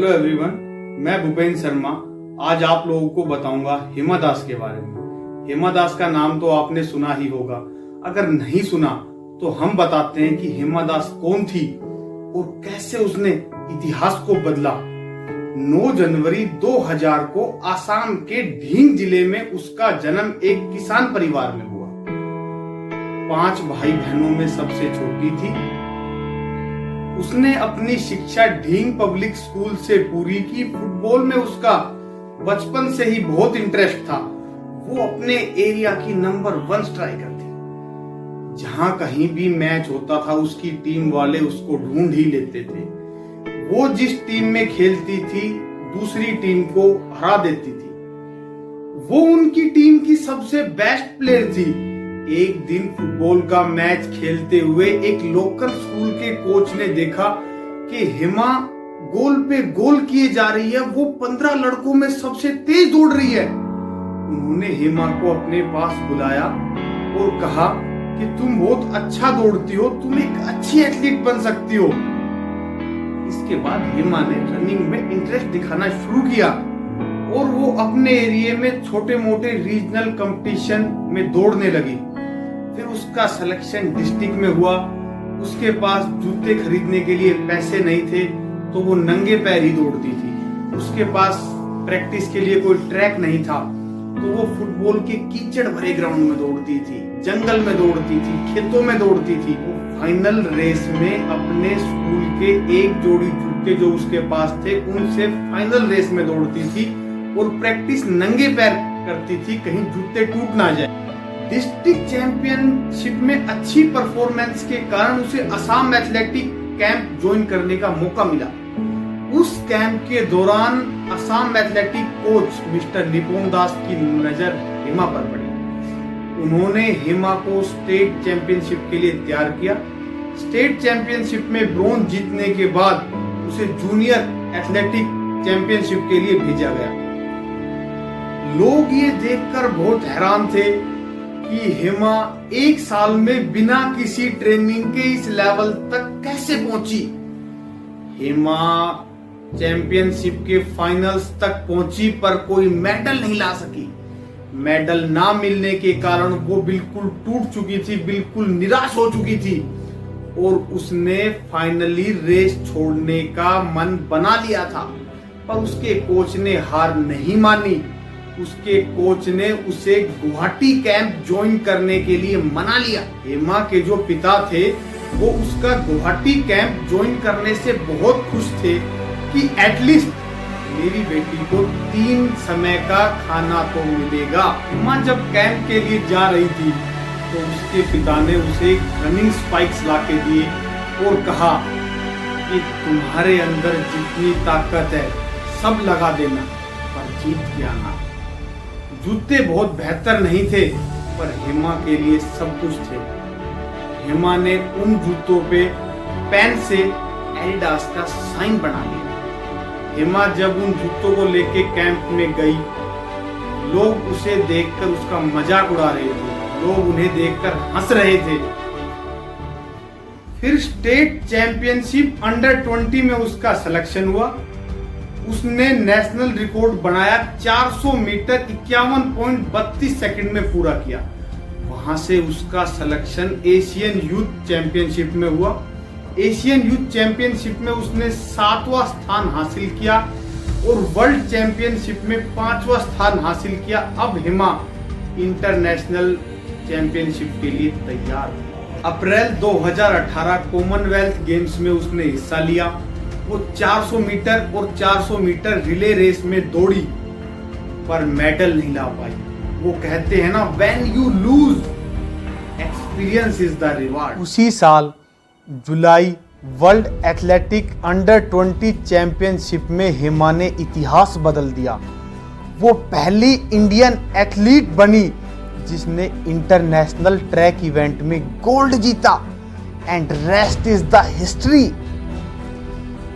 Hello everyone, मैं भूपेंद्र शर्मा आज आप लोगों को बताऊंगा हिमा दास के बारे में। हिमा दास का नाम तो आपने सुना ही होगा, अगर नहीं सुना तो हम बताते हैं कि हिमा दास कौन थी और कैसे उसने इतिहास को बदला। 9 जनवरी 2000 को आसाम के ढींग जिले में उसका जन्म एक किसान परिवार में हुआ। 5 भाई बहनों में सबसे छोटी थी। उसने अपनी शिक्षा ढींग पब्लिक स्कूल से पूरी की। फुटबॉल में उसका बचपन से ही बहुत इंटरेस्ट था। वो अपने एरिया की नंबर 1 स्ट्राइकर थी। जहां कहीं भी मैच होता था उसकी टीम वाले उसको ढूंढ ही लेते थे। वो जिस टीम में खेलती थी दूसरी टीम को हरा देती थी। वो उनकी टीम की सबसे बेस्ट प्लेयर थी। एक दिन फुटबॉल का मैच खेलते हुए एक लोकल स्कूल के कोच ने देखा कि हिमा गोल पे गोल किए जा रही है। वो 15 लड़कों में सबसे तेज दौड़ रही है। उन्होंने हिमा को अपने पास बुलाया और कहा कि तुम बहुत अच्छा दौड़ती हो, तुम एक अच्छी एथलीट बन सकती हो। इसके बाद हिमा ने रनिंग में इंटरेस्ट दिखाना शुरू किया और वो अपने एरिया में छोटे मोटे रीजनल कंपटीशन में दौड़ने लगी। फिर उसका सिलेक्शन डिस्ट्रिक्ट में हुआ। उसके पास जूते खरीदने के लिए पैसे नहीं थे तो वो नंगे पैर ही दौड़ती थी। उसके पास प्रैक्टिस के लिए कोई ट्रैक नहीं था तो वो फुटबॉल के कीचड़ भरे ग्राउंड में दौड़ती थी, जंगल में दौड़ती थी, खेतों में दौड़ती थी। वो फाइनल रेस में अपने स्कूल के एक जोड़ी जूते जो उसके पास थे उनसे फाइनल रेस में दौड़ती थी और प्रैक्टिस नंगे पैर करती थी, कहीं जूते टूट ना जाए। डिस्ट्रिक्ट चैंपियनशिप में अच्छी परफॉर्मेंस के कारण उसे असम एथलेटिक कैंप ज्वाइन करने का मौका मिला। उस कैंप के दौरान असम एथलेटिक कोच मिस्टर निपुण दास की नजर हिमा पर पड़ी। उन्होंने हिमा को स्टेट चैंपियनशिप के लिए तैयार किया। स्टेट चैंपियनशिप में ब्रॉन्ज जीतने के बाद उसे जूनियर एथलेटिक चैंपियनशिप के लिए भेजा गया। लोग ये देखकर बहुत हैरान थे कि हिमा 1 साल में बिना किसी ट्रेनिंग के इस लेवल तक कैसे पहुंची। हिमा चैंपियनशिप के फाइनल्स तक पहुंची पर कोई मेडल नहीं ला सकी। मेडल ना मिलने के कारण वो बिल्कुल टूट चुकी थी, बिल्कुल निराश हो चुकी थी और उसने फाइनली रेस छोड़ने का मन बना लिया था। पर उसके कोच ने हार नहीं मानी। उसके कोच ने उसे गुवाहाटी कैंप ज्वाइन करने के लिए मना लिया। हिमा के जो पिता थे वो उसका गुवाहाटी कैंप ज्वाइन करने से बहुत खुश थे कि एटलीस्ट मेरी बेटी को 3 समय का खाना तो मिलेगा। हिमा जब कैंप के लिए जा रही थी तो उसके पिता ने उसे रनिंग स्पाइक्स लाके दिए और कहा कि तुम्हारे अंदर जितनी ताकत है सब लगा देना पर जीत के आना। जूते बहुत बेहतर नहीं थे पर हिमा के लिए सब कुछ थे। हिमा ने उन जूतों पे पेन से एडिडास का साइन बना लिया। हिमा जब उन जूतों को लेके कैंप में गई, लोग उसे देखकर उसका मजाक उड़ा रहे थे, लोग उन्हें देखकर हंस रहे थे। फिर स्टेट चैंपियनशिप अंडर 20 में उसका सिलेक्शन हुआ। उसने नेशनल रिकॉर्ड बनाया, 400 मीटर 51.32 सेकंड में पूरा किया। वहां से उसका सिलेक्शन एशियन यूथ चैंपियनशिप में हुआ। एशियन यूथ चैंपियनशिप में उसने 7वां स्थान हासिल किया और वर्ल्ड चैंपियनशिप में 5वां स्थान हासिल किया। अब हिमा इंटरनेशनल चैंपियनशिप के लिए तैयार है। अप्रैल 2018 कॉमनवेल्थ गेम्स में उसने हिस्सा लिया। वो 400 मीटर और 400 मीटर रिले रेस में दौड़ी पर मेडल नहीं ला पाई। वो कहते हैं ना, when you lose experience is the reward. उसी साल जुलाई वर्ल्ड एथलेटिक अंडर 20 चैंपियनशिप में हिमा ने इतिहास बदल दिया। वो पहली इंडियन एथलीट बनी जिसने इंटरनेशनल ट्रैक इवेंट में गोल्ड जीता। And rest is the history.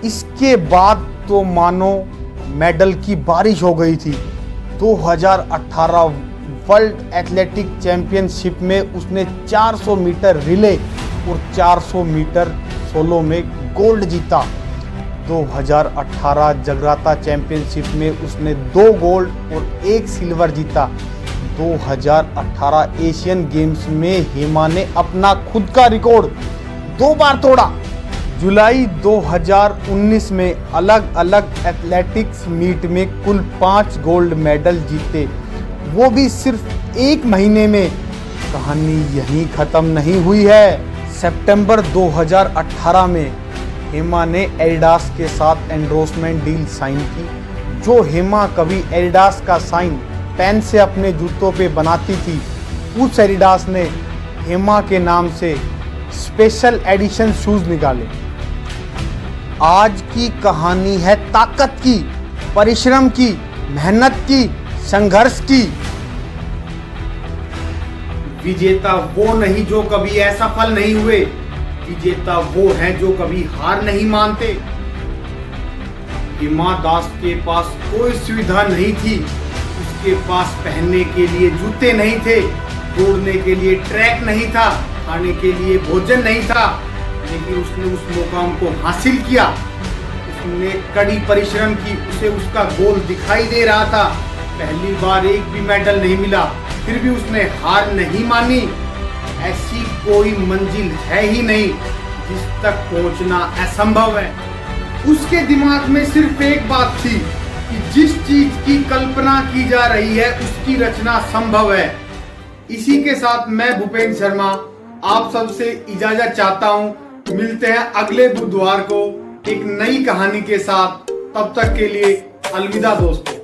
इसके बाद तो मानो मेडल की बारिश हो गई थी। 2018 वर्ल्ड एथलेटिक चैंपियनशिप में उसने 400 मीटर रिले और 400 मीटर सोलो में गोल्ड जीता। 2018 जगराता चैंपियनशिप में उसने 2 गोल्ड और 1 सिल्वर जीता। 2018 एशियन गेम्स में हेमा ने अपना खुद का रिकॉर्ड 2 बार तोड़ा। जुलाई 2019 में अलग अलग एथलेटिक्स मीट में कुल 5 गोल्ड मेडल जीते, वो भी सिर्फ 1 महीने में। कहानी यहीं खत्म नहीं हुई है। सितंबर 2018 में हेमा ने एडिडास के साथ एंडोर्समेंट डील साइन की। जो हेमा कभी एडिडास का साइन पेन से अपने जूतों पे बनाती थी, उस एडिडास ने हेमा के नाम से स्पेशल एडिशन शूज निकाले। आज की कहानी है ताकत की, परिश्रम की, मेहनत की, संघर्ष की। विजेता वो नहीं जो कभी असफल नहीं हुए, विजेता वो है जो कभी हार नहीं मानते। हिमा दास के पास कोई सुविधा नहीं थी, उसके पास पहनने के लिए जूते नहीं थे, दौड़ने के लिए ट्रैक नहीं था, खाने के लिए भोजन नहीं था, लेकिन उसने उस मुकाम को हासिल किया। उसने कड़ी परिश्रम की, उसे उसका गोल दिखाई दे रहा था। पहली बार एक भी मेडल नहीं मिला, फिर भी उसने हार नहीं मानी। ऐसी कोई मंजिल है ही नहीं जिस तक पहुंचना असंभव है। उसके दिमाग में सिर्फ एक बात थी कि जिस चीज की कल्पना की जा रही है उसकी रचना संभव है। इसी के साथ मैं भूपेंद्र शर्मा आप सबसे इजाजत चाहता हूं। मिलते हैं अगले बुधवार को एक नई कहानी के साथ। तब तक के लिए अलविदा दोस्तों।